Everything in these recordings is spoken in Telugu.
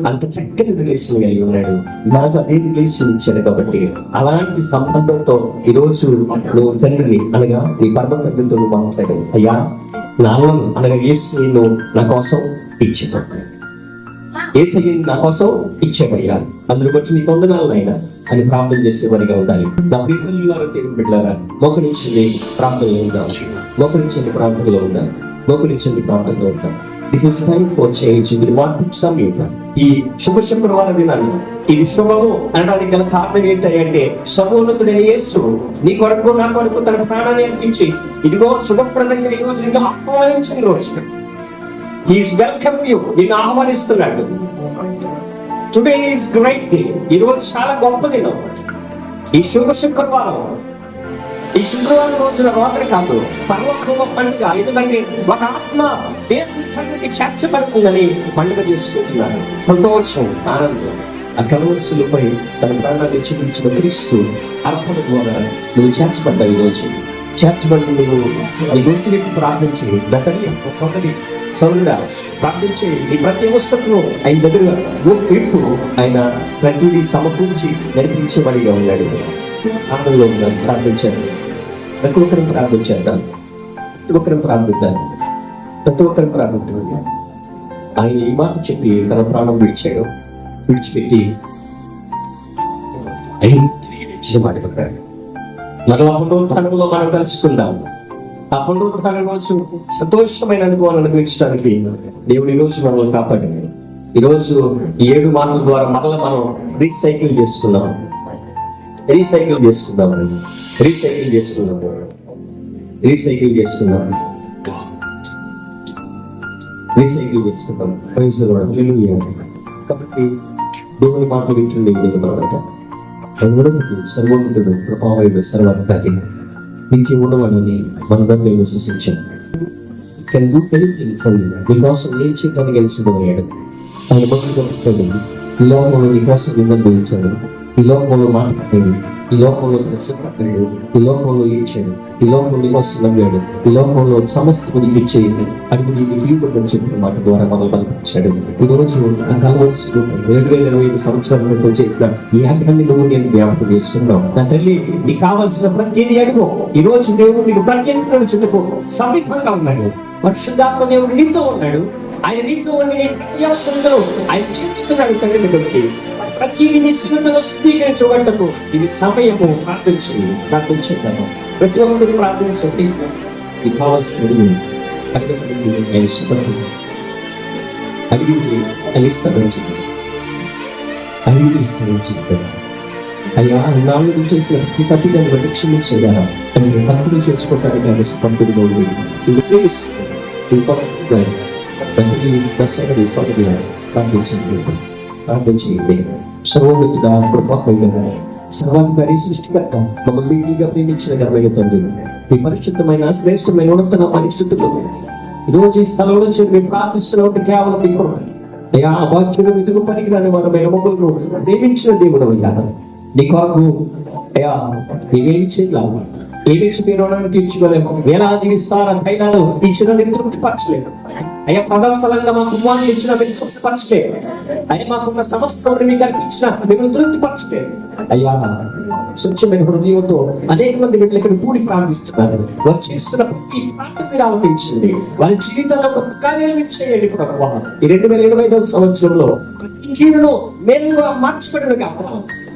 అంత చక్కని రిలేషన్ కలిగి ఉన్నాడు, నాకు అదే రిలేషన్ ఇచ్చాడు. కాబట్టి అలాంటి సంబంధంతో ఈరోజు నువ్వు తండ్రిని అనగా నీ పరమ తండ్రితో నువ్వు మాట్లాడు, అయ్యా నాన్న అనగా యేసుని నువ్వు నా కోసం ఇచ్చాడు, యేసయ్యని నా కోసం ఇచ్చావయ్యా, అందులో బట్టి నీ వందనాలు అయినా అని ప్రార్థన చేసేవారిగా ఉండాలి. నా ప్రియలారా, దేవుని బిడ్డలారా, మోకరించండి, ప్రార్థనలో ఉందాం, మోకరించండి, ప్రార్థనలో ఉందాం, మోకరించండి, ప్రార్థనలో ఉందాం. This is time for change. ఈ శుభ శుక్రవార దినాన్ని ఇది శుభము అనడానికి గల కారణం ఏంటంటే సర్వోన్నతుడైన యేసు నీ కొరకు నా కొరకు తన ప్రాణాన్ని అర్పించి ఇదిగో శుభప్రదంగా ఈ రోజు ఇంకా ఆహ్వానించిన రోజు. He is welcome you. నిన్ను ఆహ్వానిస్తున్నాడు. Today is great day. ఈ రోజు చాలా గొప్ప దినం. ఈ శుభ శుక్రవారం, ఈ శుక్రవారం రోజున రోదరి కాదు, పర్వకృమ పండుగ. ఎందుకంటే ఒక ఆత్మ దేవుని సన్నిధికి చేర్చబడుతుందని పండుగ చేసుకుంటున్నారు. సంతోషం, ఆనందం. ఆ కలవలసులపై తన ప్రాణాన్ని చూపించిన క్రీస్తు అర్పణ ద్వారా నువ్వు చేర్చబడ్డావు. ఈరోజు చేర్చబడి నువ్వు ఈ గుర్తు ప్రార్థించి గతని సోదరుడా ప్రార్థించి నీ ప్రతి అవస్థను ఆయన దగ్గర పెట్టు. ఆయన ప్రతిదీ సమకూర్చి నడిపించేవాడిగా ఉన్నాడు. ఆనందంలో ఉన్నాను. ప్రార్థించాను. ప్రతి ఒక్కరిని ప్రార్థించేద్దాం, ప్రతి ఒక్కరిని ప్రార్థిద్దాం, ప్రతి ఒక్కరిని ప్రార్థిద్దాం. ఆయన ఈ మాట చెప్పి తన ప్రాణం విడిచిపెట్టి ఆయన తిరిగి ఇచ్చిన మాట చెప్పాడు. మరలా పునరుత్థానంలో మనం కలుసుకుందాం. ఆ పునరుత్థానం రోజు సంతోషమైన అనుభవాలను అనుభవించడానికి దేవుడు ఈ రోజు మనల్ని కాపాడాడు. ఈరోజు 7 మాటల ద్వారా మరలా మనం రీసైకిల్ చేసుకుందాం. కాబట్టి దేవుని మాటలు వింటుండే తర్వాత సర్వోన్నతుడు, కృపామయుడు, సర్వాధికారి, ఇంకే ఉన్నవాడని మన దగ్గర విశ్వసించాం. Can do anything for you. నీకోసం ఏం చేయడానికి సిద్ధమయ్యాడు. ఆయన మొదలు ఈ లోకంలో నీకోసం నిందించాడు, ఈ లోకంలో మాట్లాడాడు, ఈ లోకంలో ప్రసిద్ధాడు, ఈ లోకంలో ఇచ్చాడు, ఈ లోకంలో నీకోసం నమ్మాడు, ఈ లోకంలో సమస్త నీకు ఇచ్చేది అడుగు నీకు ఇవ్వడం చెప్పిన మాట ద్వారా మనం కల్పించాడు. ఈ రోజు కలవలసి 2025 సంవత్సరాల చేసిన ఈ ఆగ్రహాన్ని నువ్వు నేను జ్ఞాపకం చేసుకున్నావు. నా తల్లి, నీకు కావాల్సిన ప్రతిదీ అడుగు. ఈ రోజు దేవుడు నీకు ప్రత్యేకంగా చుట్టూ సమీపంగా ఉన్నాడు. పరిశుద్ధాత్మ దేవుడు నీతో ఉన్నాడు. ఆయన నీతో ఉండి ప్రతి అవసరంలో ఆయన చేస్తున్నాడు. తండ్రి దగ్గరికి ప్రతిదీ నీ జీవితంలో శుద్ధీకరించబడ్డకు ఇది సమయము. ప్రార్థించేద్దాము. ప్రతి ఒక్కరు ప్రార్థించండి. నీకు కావాల్సిన ఆయన ఇష్టపడుతుంది. అడిగితే ఆయన ఇస్తాడని చెప్పారు. అయ్యా నాలుగు చేసిన ప్రతి తప్పిదాన్ని బట్టి క్షమించగా హక్కులు చేర్చుకోవటానికి ఆయన పంతులు ప్రార్థించండి. సర్వోన్నతుడా, కృపామయుడా, సర్వాధికారి, సృష్టికర్త, మమ్మల్ని మీగా ప్రేమించిన ఘనమైన తండ్రి, మీ పరిశుద్ధమైన శ్రేష్టమైన ఉన్నత పరిస్థితుల్లో ఈరోజు ఈ స్థలంలో నుంచి మేము ప్రార్థిస్తున్నాం. కేవలం మీ కృప అయ్యా. ఆ వాక్యం ఎదుగు పనికిరాని వారమైన మమ్మల్ని ప్రేమించిన దేవుడు అయ్యా. నీ కొరకు అయ్యా నీవేమి చేయగలవు? ఏమిచ్చి మీరు తీర్చుకోలేము. వేలాది విస్తార తైలాలు ఇచ్చిన మీరు తృప్తిపరచలేదు అయ్యా. ప్రధానఫలంగా మా కుమారులు ఇచ్చిన మీరు తృప్తిపరచలేదు అయ్యా. మాకున్న సమస్తం మీకు కల్పించిన మిమ్మల్ని తృప్తిపరచలేదు అయ్యా. స్వచ్ఛమైన హృదయంతో అనేక మంది వీళ్ళు ఇక్కడ కూడి ప్రారంభిస్తున్నారు. వారు చేస్తున్న ప్రతి ప్రాంతం మీరు ఆలోచించండి. వారి జీవితంలో ఒక కార్యాలు మీరు చేయండి. ప్రభువా, ఈ 2025 సంవత్సరంలో ప్రతి కీడును మేలుగా మార్చబడిన కాక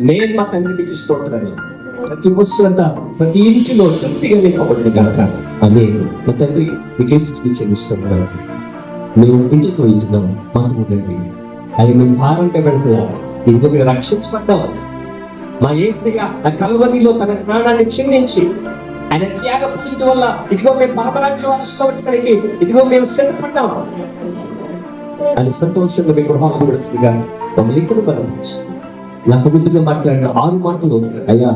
నేను మా తండ్రికి ఇష్టపడుతున్నాను. ప్రతి వస్తువులంతా ప్రతి ఇంటిలో తృప్తిగా నింపబడిన కాక అదే మా తండ్రి మీకు చెల్లిస్తున్నాను. మేము ఇంటికి వెళ్తున్నాం. మాట్లాడండి అది మేము భారంగా పెడుతున్నాం. ఇదిగో మీరు రక్షించబడ్డాం. మా యేసయ్య ఆ కల్వరిలో తన ప్రాణాన్ని చిందించి ఆయన త్యాగ పూర్తి వల్ల ఇదిగో మేము బాబరాజ్యం అనుష్ఠించడానికి ఇదిగో మేము సిద్ధపడ్డాం అని సంతోషంగా మీకు భాగపడుతుందిగా మమ్మల్ని ఇక్కడ బలపరిచి నాకు బుద్ధిగా మాట్లాడిన 6 మాటలు అయ్యా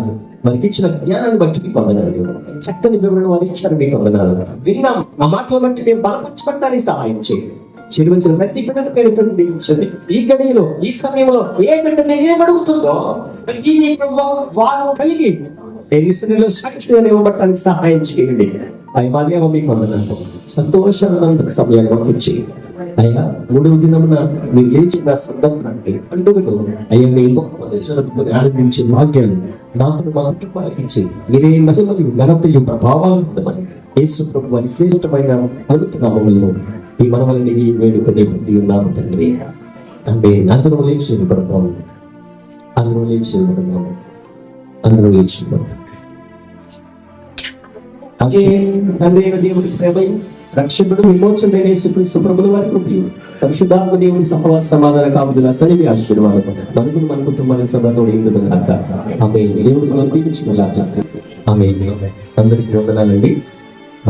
మనకి ఇచ్చిన జ్ఞానాన్ని బట్టి మీకు వందనాలు. చక్కని వివరణ వారు ఇచ్చారు. మీకు వందనాలు. విన్నాం. ఆ మాటలు బట్టి మేము బలపరచబడటానికి సహాయం చేయండి. చెడువచ్చిన ప్రతి బిడ్డల పేరు దీవించండి. ఈ గడియలో ఈ సమయంలో ఏ బిడ్డ నేను ఏమడుగుతుందో ప్రతిదీ వారు కలిగి ఎన్నిసరిలో సాక్షిగా ఇవ్వబట్టడానికి సహాయం చేయండి. అవి మాదేమో మీకు వందనాలు. సంతోషానంద సమయాన్ని పంపించి అయ్యా మూడవ దినమున మీరు లేచిన శబ్దం అంటే పండుగలో అయ్యా మీ గొప్ప జరుపుకొని ఆనందించే భాగ్యాలు నాకు మా కుటుంబానికి ఇచ్చి మీరే మహిమలు ఘనతయు ప్రభావాలు ఉండమని యేసు ప్రభు వారి శ్రేష్టమైన పవిత్ర నామములో ఈ మనవల్ని వేడుకొని పొంది ఉన్నాము తండ్రి. అంటే అందరూ లేచి పడతాము, అందరూ లేచి పడతాము, అందరూ లేచి పడతాం. అదే తండ్రి దేవుడి ప్రేమ, రక్షకుడు, విమోచనుడైన యేసుక్రీస్తు ప్రభుల వారి కృపయు, పరిశుద్ధాత్మ దేవుని సహవాస సమాధాన కాపుదల సన్నిధి ఆశీర్వాదం మనకు మన కుటుంబానికి సదాతో ఇందుగాక. ఆమేన్. దేవుడు మనం దీవించుగాక. ఆమేన్. అందరికీ వందనాలండి.